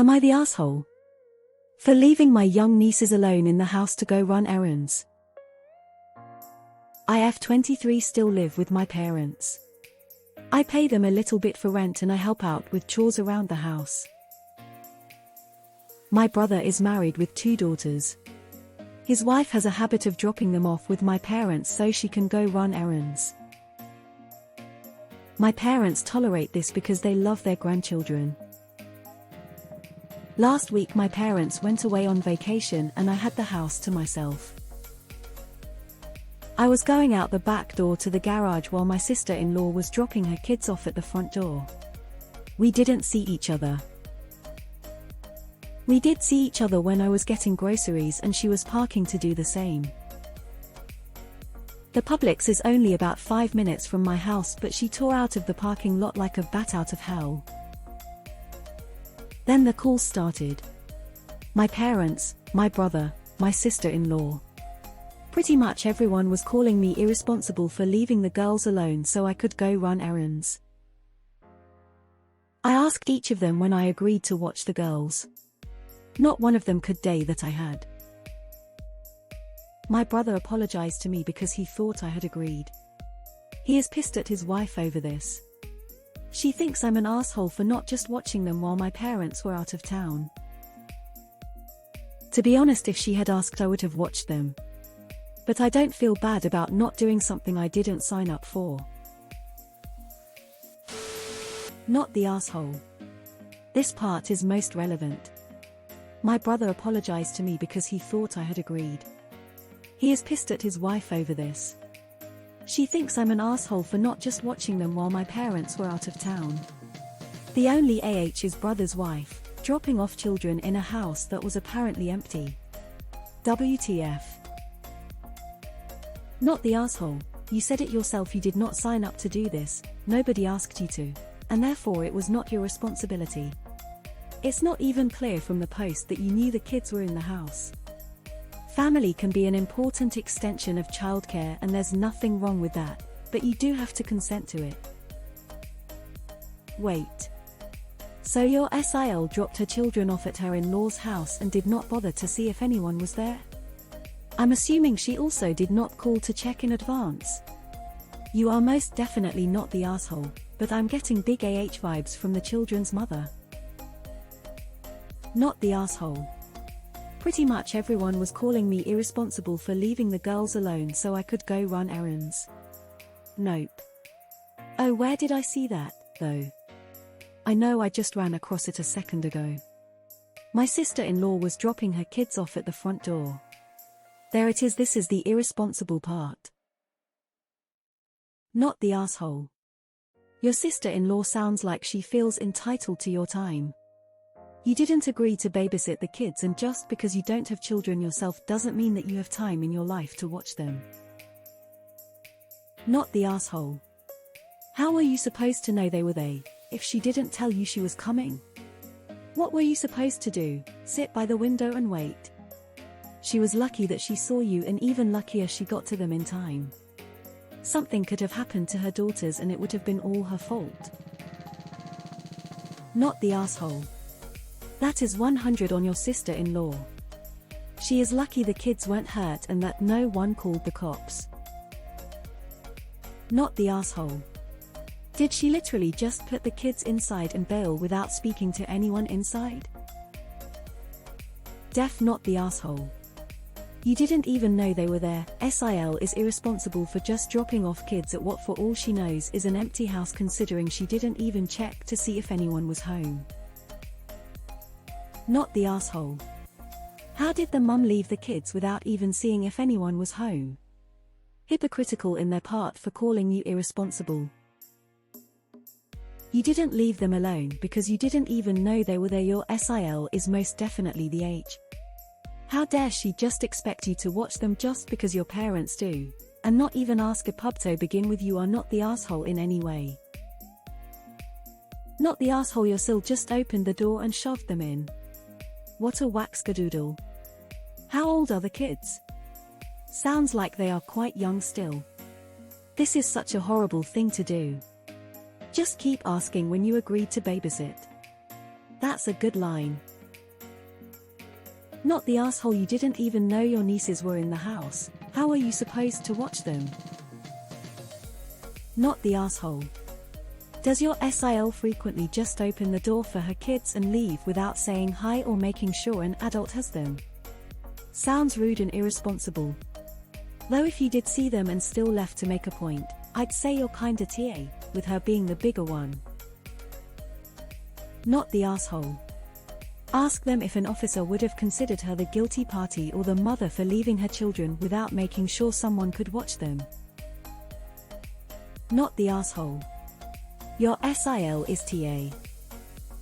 Am I the asshole for leaving my young nieces alone in the house to go run errands? I have 23 still live with my parents. I pay them a little bit for rent and I help out with chores around the house. My brother is married with 2 daughters. His wife has a habit of dropping them off with my parents so she can go run errands. My parents tolerate this because they love their grandchildren. Last week my parents went away on vacation and I had the house to myself. I was going out the back door to the garage while my sister-in-law was dropping her kids off at the front door. We didn't see each other. We did see each other when I was getting groceries and she was parking to do the same. The Publix is only about 5 minutes from my house, but she tore out of the parking lot like a bat out of hell. Then the calls started. My parents, my brother, my sister-in-law. Pretty much everyone was calling me irresponsible for leaving the girls alone so I could go run errands. I asked each of them when I agreed to watch the girls. Not one of them could deny that I had. My brother apologized to me because he thought I had agreed. He is pissed at his wife over this. She thinks I'm an asshole for not just watching them while my parents were out of town. To be honest, if she had asked I would have watched them. But I don't feel bad about not doing something I didn't sign up for. Not the asshole. This part is most relevant. My brother apologized to me because he thought I had agreed. He is pissed at his wife over this. She thinks I'm an asshole for not just watching them while my parents were out of town. The only is brother's wife, dropping off children in a house that was apparently empty. WTF. Not the asshole. You said it yourself, you did not sign up to do this, nobody asked you to, and therefore it was not your responsibility. It's not even clear from the post that you knew the kids were in the house. Family can be an important extension of childcare and there's nothing wrong with that, but you do have to consent to it. Wait. So your SIL dropped her children off at her in-law's house and did not bother to see if anyone was there? I'm assuming she also did not call to check in advance. You are most definitely not the asshole, but I'm getting big vibes from the children's mother. Not the asshole. Pretty much everyone was calling me irresponsible for leaving the girls alone so I could go run errands. Nope. Oh, where did I see that, though? I know, I just ran across it a second ago. My sister-in-law was dropping her kids off at the front door. There it is, this is the irresponsible part. Not the asshole. Your sister-in-law sounds like she feels entitled to your time. You didn't agree to babysit the kids, and just because you don't have children yourself doesn't mean that you have time in your life to watch them. Not the asshole. How were you supposed to know they were there if she didn't tell you she was coming? What were you supposed to do, sit by the window and wait? She was lucky that she saw you, and even luckier she got to them in time. Something could have happened to her daughters and it would have been all her fault. Not the asshole. That is 100 on your sister-in-law. She is lucky the kids weren't hurt and that no one called the cops. Not the asshole. Did she literally just put the kids inside and bail without speaking to anyone inside? Def not the asshole. You didn't even know they were there. SIL is irresponsible for just dropping off kids at what for all she knows is an empty house, considering she didn't even check to see if anyone was home. Not the asshole. How did the mum leave the kids without even seeing if anyone was home? Hypocritical in their part for calling you irresponsible. You didn't leave them alone because you didn't even know they were there. Your SIL is most definitely the H. How dare she just expect you to watch them just because your parents do, and not even ask a pub to begin with? You are not the asshole in any way. Not the asshole, your sil just opened the door and shoved them in. What a whack-skadoodle. How old are the kids? Sounds like they are quite young still. This is such a horrible thing to do. Just keep asking when you agreed to babysit. That's a good line. Not the asshole, you didn't even know your nieces were in the house. How are you supposed to watch them? Not the asshole. Does your SIL frequently just open the door for her kids and leave without saying hi or making sure an adult has them? Sounds rude and irresponsible. Though if you did see them and still left to make a point, I'd say you're kinda TA, with her being the bigger one. Not the asshole. Ask them if an officer would have considered her the guilty party or the mother for leaving her children without making sure someone could watch them. Not the asshole. Your SIL is TA.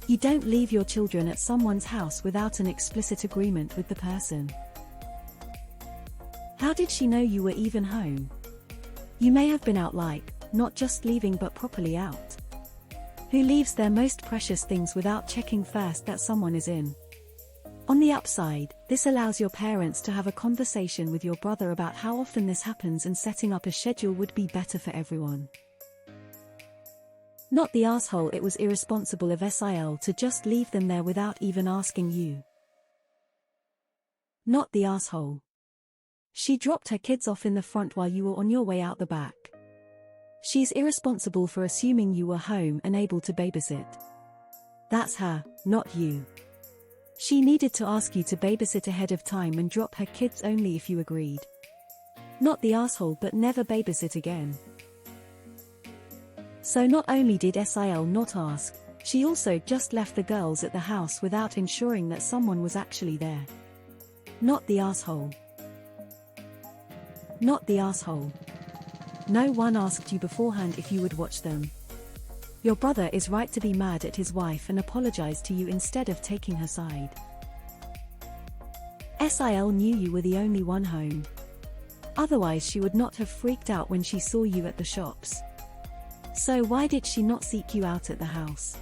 You don't leave your children at someone's house without an explicit agreement with the person. How did she know you were even home? You may have been out, like, not just leaving but properly out. Who leaves their most precious things without checking first that someone is in? On the upside, this allows your parents to have a conversation with your brother about how often this happens, and setting up a schedule would be better for everyone. Not the asshole, it was irresponsible of SIL to just leave them there without even asking you. Not the asshole. She dropped her kids off in the front while you were on your way out the back. She's irresponsible for assuming you were home and able to babysit. That's her, not you. She needed to ask you to babysit ahead of time and drop her kids only if you agreed. Not the asshole, but never babysit again. So not only did SIL not ask, she also just left the girls at the house without ensuring that someone was actually there. Not the asshole. Not the asshole. No one asked you beforehand if you would watch them. Your brother is right to be mad at his wife and apologize to you instead of taking her side. SIL knew you were the only one home. Otherwise she would not have freaked out when she saw you at the shops. So why did she not seek you out at the house?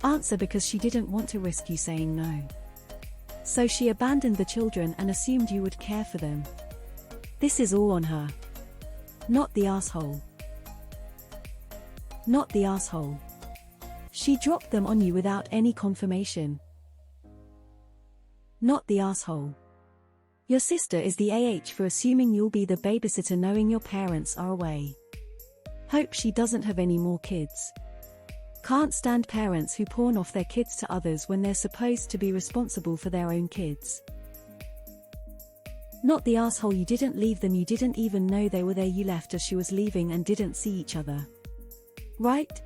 Answer: because she didn't want to risk you saying no. So she abandoned the children and assumed you would care for them. This is all on her. Not the asshole. Not the asshole. She dropped them on you without any confirmation. Not the asshole. Your sister is the for assuming you'll be the babysitter knowing your parents are away. Hope she doesn't have any more kids. Can't stand parents who pawn off their kids to others when they're supposed to be responsible for their own kids. Not the asshole, you didn't leave them, you didn't even know they were there, you left as she was leaving and didn't see each other. Right?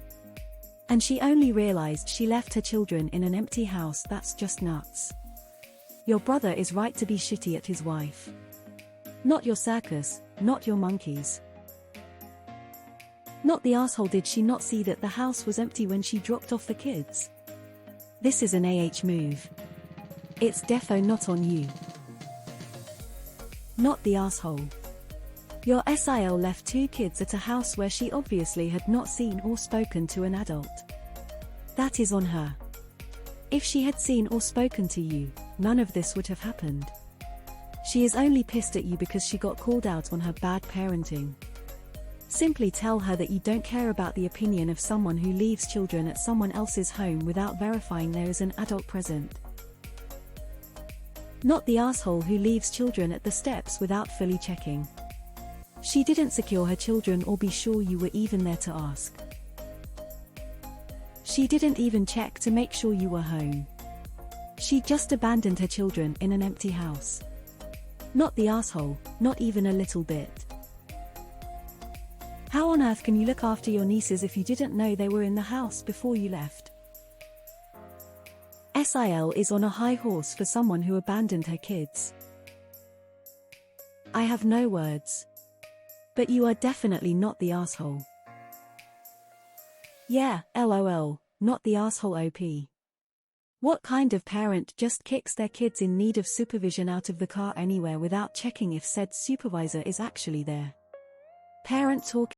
And she only realized she left her children in an empty house. That's just nuts. Your brother is right to be shitty at his wife. Not your circus, not your monkeys. Not the asshole, did she not see that the house was empty when she dropped off the kids? This is an move. It's defo not on you. Not the asshole. Your SIL left 2 kids at a house where she obviously had not seen or spoken to an adult. That is on her. If she had seen or spoken to you, none of this would have happened. She is only pissed at you because she got called out on her bad parenting. Simply tell her that you don't care about the opinion of someone who leaves children at someone else's home without verifying there is an adult present. Not the asshole who leaves children at the steps without fully checking. She didn't secure her children or be sure you were even there to ask. She didn't even check to make sure you were home. She just abandoned her children in an empty house. Not the asshole, not even a little bit. How on earth can you look after your nieces if you didn't know they were in the house before you left? SIL is on a high horse for someone who abandoned her kids. I have no words. But you are definitely not the asshole. Yeah, LOL, not the asshole OP. What kind of parent just kicks their kids in need of supervision out of the car anywhere without checking if said supervisor is actually there? Parent talk.